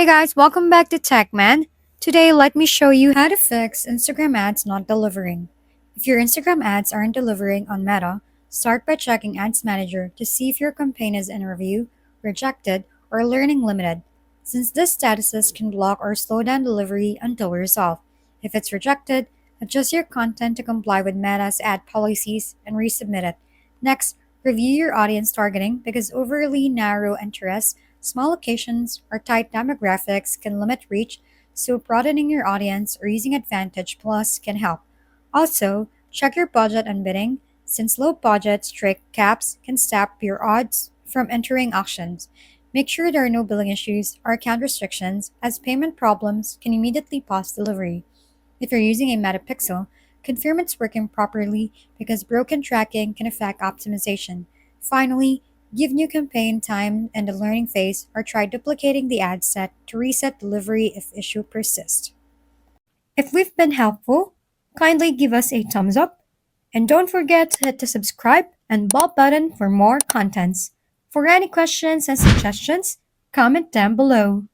Hey guys, welcome back to TechMan. Today, let me show you how to fix Instagram ads not delivering. If your Instagram ads aren't delivering on Meta, start by checking Ads Manager to see if your campaign is in review, rejected, or learning limited, since these statuses can block or slow down delivery until resolved. If it's rejected, adjust your content to comply with Meta's ad policies and resubmit it. Next, review your audience targeting because overly narrow interests, small locations, or tight demographics can limit reach, so broadening your audience or using Advantage Plus can help. Also, check your budget and bidding, since low budget strict caps can stop your odds from entering auctions. Make sure there are no billing issues or account restrictions, as payment problems can immediately pause delivery. If you're using a Metapixel, confirm it's working properly because broken tracking can affect optimization. Finally, give new campaign time in the learning phase or try duplicating the ad set to reset delivery if issue persists. If we've been helpful, kindly give us a thumbs up and don't forget to hit the subscribe and bell button for more contents. For any questions and suggestions, comment down below.